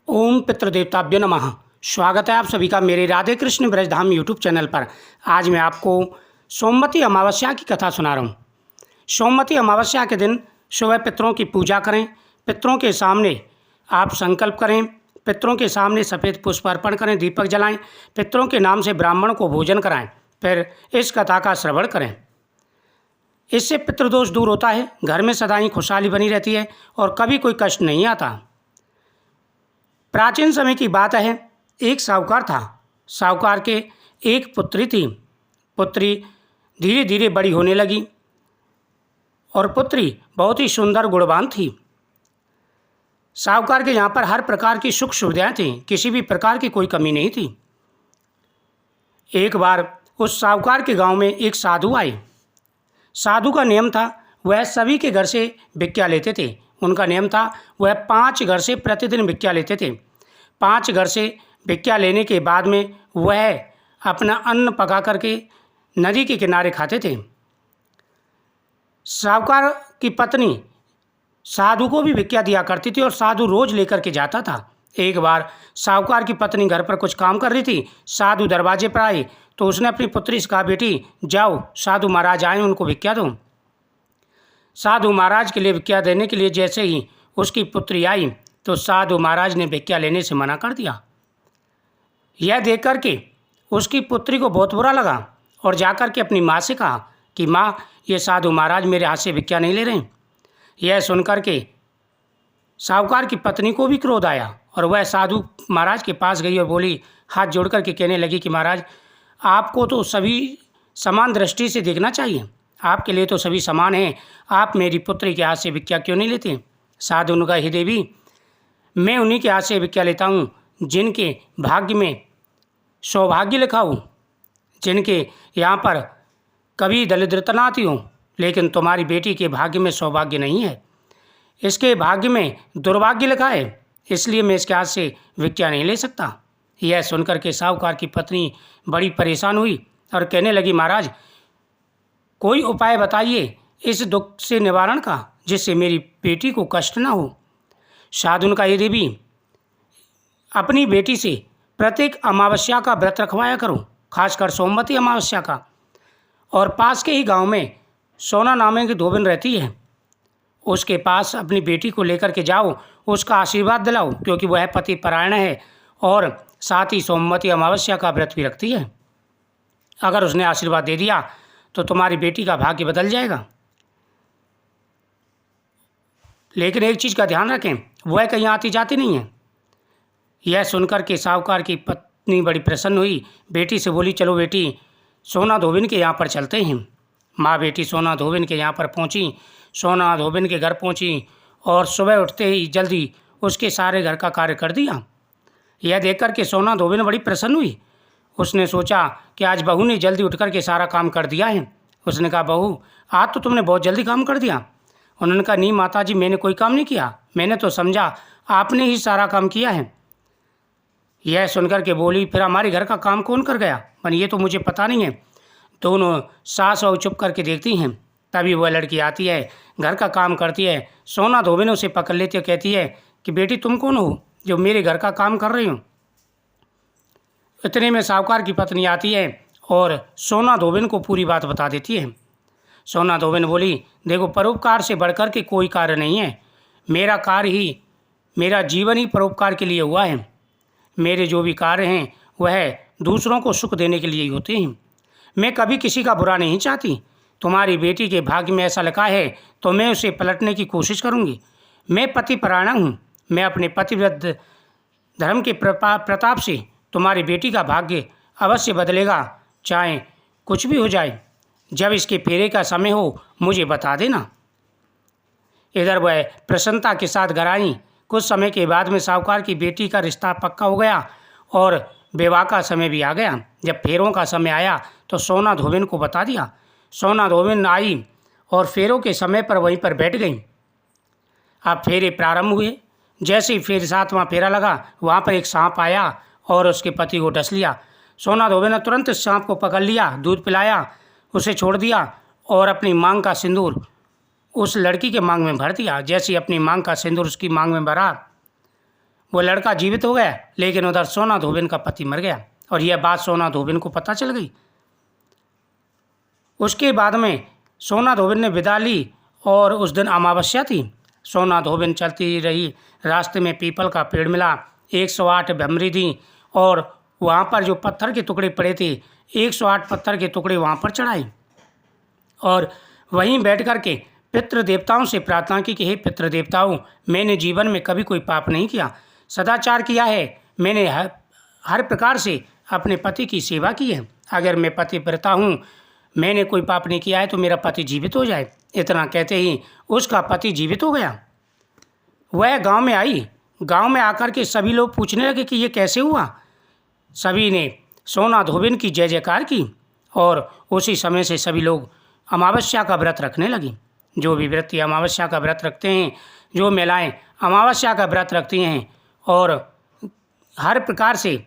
ओम पितृदेवताभ्यो नमः। स्वागत है आप सभी का मेरे राधे कृष्ण ब्रजधाम यूट्यूब चैनल पर। आज मैं आपको सोमवती अमावस्या की कथा सुना रहा हूँ। सोमवती अमावस्या के दिन सुबह पितरों की पूजा करें। पितरों के सामने आप संकल्प करें। पितरों के सामने सफ़ेद पुष्प अर्पण करें, दीपक जलाएं। पितरों के नाम से ब्राह्मण को भोजन कराएं। फिर इस कथा का श्रवण करें। इससे पितृदोष दूर होता है, घर में सदा ही खुशहाली बनी रहती है और कभी कोई कष्ट नहीं आता। प्राचीन समय की बात है, एक साहूकार था। साहूकार के एक पुत्री थी। पुत्री धीरे धीरे बड़ी होने लगी और पुत्री बहुत ही सुंदर गुणवान थी। साहूकार के यहाँ पर हर प्रकार की सुख सुविधाएं थीं, किसी भी प्रकार की कोई कमी नहीं थी। एक बार उस साहूकार के गांव में एक साधु आए। साधु का नियम था, वह सभी के घर से भिक्षा लेते थे। उनका नियम था, वह 5 घर से प्रतिदिन भिक्षा लेते थे। 5 घर से भिक्षा लेने के बाद में वह अपना अन्न पका करके नदी के किनारे खाते थे। साहूकार की पत्नी साधु को भी भिक्षा दिया करती थी और साधु रोज लेकर के जाता था। एक बार साहूकार की पत्नी घर पर कुछ काम कर रही थी। साधु दरवाजे पर आए तो उसने अपनी पुत्री से कहा, बेटी जाओ, साधु महाराज आए, उनको भिक्षा दो। साधु महाराज के लिए भिक्षा देने के लिए जैसे ही उसकी पुत्री आई तो साधु महाराज ने भिक्षा लेने से मना कर दिया। यह देख कर के उसकी पुत्री को बहुत बुरा लगा और जाकर के अपनी माँ से कहा कि माँ, ये साधु महाराज मेरे हाथ से भिक्षा नहीं ले रहे। यह सुनकर के साहूकार की पत्नी को भी क्रोध आया और वह साधु महाराज के पास गई और बोली, हाथ जोड़ कर के कहने लगी कि महाराज, आपको तो सभी समान दृष्टि से देखना चाहिए, आपके लिए तो सभी समान हैं, आप मेरी पुत्री के हाथ से भिक्षा क्यों नहीं लेते। साधु ने कहा, हे देवी, मैं उन्हीं के हाथ से भिक्षा लेता हूँ जिनके भाग्य में सौभाग्य लिखा हो, जिनके यहाँ पर कभी दरिद्रता ना आती हो, लेकिन तुम्हारी बेटी के भाग्य में सौभाग्य नहीं है, इसके भाग्य में दुर्भाग्य लिखा है, इसलिए मैं इसके हाथ से भिक्षा नहीं ले सकता। यह सुनकर के साहूकार की पत्नी बड़ी परेशान हुई और कहने लगी, महाराज कोई उपाय बताइए इस दुख से निवारण का, जिससे मेरी बेटी को कष्ट ना हो। साधु ने कहा, ये देवी, अपनी बेटी से प्रत्येक अमावस्या का व्रत रखवाया करो, खासकर सोमवती अमावस्या का। और पास के ही गांव में सोना नामे की धोबिन रहती है, उसके पास अपनी बेटी को लेकर के जाओ, उसका आशीर्वाद दिलाओ, क्योंकि वह पति परायण है और साथ ही सोमवती अमावस्या का व्रत भी रखती है। अगर उसने आशीर्वाद दे दिया तो तुम्हारी बेटी का भाग्य बदल जाएगा। लेकिन एक चीज़ का ध्यान रखें, वह कहीं आती जाती नहीं है। यह सुनकर के साहूकार की पत्नी बड़ी प्रसन्न हुई, बेटी से बोली, चलो बेटी, सोना धोबिन के यहाँ पर चलते हैं। माँ बेटी सोना धोबिन के यहाँ पर पहुँची। सोना धोबिन के घर पहुँची और सुबह उठते ही जल्दी उसके सारे घर का कार्य कर दिया। यह देखकर के सोना धोबिन बड़ी प्रसन्न हुई। उसने सोचा कि आज बहू ने जल्दी उठ कर के सारा काम कर दिया है। उसने कहा, बहू, आज तो तुमने बहुत जल्दी काम कर दिया। उन्होंने कहा, नहीं माता जी, मैंने कोई काम नहीं किया, मैंने तो समझा आपने ही सारा काम किया है। यह सुनकर के बोली, फिर हमारे घर का काम कौन कर गया, पर ये तो मुझे पता नहीं है। दोनों सास और चुप करके देखती हैं। तभी वह लड़की आती है, घर का काम करती है। सोना धोबिन उसे पकड़ लेती है, कहती है कि बेटी, तुम कौन हो जो मेरे घर का काम कर रही हो। इतने में साहूकार की पत्नी आती है और सोना धोबिन को पूरी बात बता देती है। सोना धोबिन बोली, देखो, परोपकार से बढ़कर के कोई कार्य नहीं है। मेरा कार्य ही, मेरा जीवन ही परोपकार के लिए हुआ है। मेरे जो भी कार्य हैं वह दूसरों को सुख देने के लिए ही होते हैं। मैं कभी किसी का बुरा नहीं चाहती। तुम्हारी बेटी के भाग्य में ऐसा लिखा है तो मैं उसे पलटने की कोशिश करूँगी। मैं पति परायण हूँ। मैं अपने पतिव्रत धर्म के प्रताप से तुम्हारी बेटी का भाग्य अवश्य बदलेगा, चाहे कुछ भी हो जाए। जब इसके फेरे का समय हो मुझे बता देना। इधर वह प्रसन्नता के साथ घर आई। कुछ समय के बाद में साहूकार की बेटी का रिश्ता पक्का हो गया और विवाह का समय भी आ गया। जब फेरों का समय आया तो सोना धोबिन को बता दिया। सोना धोबिन आई और फेरों के समय पर वहीं पर बैठ गई। अब फेरे प्रारंभ हुए। जैसे ही फिर 7वां फेरा लगा, वहाँ पर एक सांप आया और उसके पति को डस लिया। सोना धोबिन ने तुरंत इस सांप को पकड़ लिया, दूध पिलाया, उसे छोड़ दिया और अपनी मांग का सिंदूर उस लड़की के मांग में भर दिया। जैसे ही अपनी मांग का सिंदूर उसकी मांग में भरा, वो लड़का जीवित हो गया, लेकिन उधर सोना धोबिन का पति मर गया और यह बात सोना धोबिन को पता चल गई। उसके बाद में सोना धोबिन ने विदा ली और उस दिन अमावस्या थी। सोना धोबिन चलती रही, रास्ते में पीपल का पेड़ मिला, 108 भ्रमरी दी और वहाँ पर जो पत्थर के टुकड़े पड़े थे 108 पत्थर के टुकड़े वहाँ पर चढ़ाए और वहीं बैठ कर के पितृ देवताओं से प्रार्थना की कि हे पितृ देवताओं, मैंने जीवन में कभी कोई पाप नहीं किया, सदाचार किया है, मैंने हर प्रकार से अपने पति की सेवा की है। अगर मैं पतिव्रता हूँ, मैंने कोई पाप नहीं किया है तो मेरा पति जीवित हो जाए। इतना कहते ही उसका पति जीवित हो गया। वह गांव में आई। गांव में आकर के सभी लोग पूछने लगे कि ये कैसे हुआ। सभी ने सोना धोबिन की जय जयकार की और उसी समय से सभी लोग अमावस्या का व्रत रखने लगी। जो भी व्यक्ति अमावस्या का व्रत रखते हैं, जो महिलाएं अमावस्या का व्रत रखती हैं और हर प्रकार से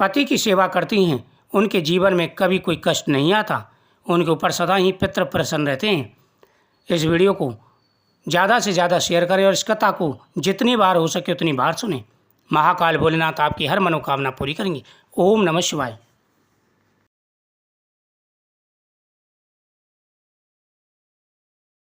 पति की सेवा करती हैं, उनके जीवन में कभी कोई कष्ट नहीं आता, उनके ऊपर सदा ही पितृ प्रसन्न रहते हैं। इस वीडियो को ज़्यादा से ज़्यादा शेयर करें और इस कथा को जितनी बार हो सके उतनी बार सुनें। महाकाल भोलेनाथ आपकी हर मनोकामना पूरी करेंगे। ओम नमः शिवाय।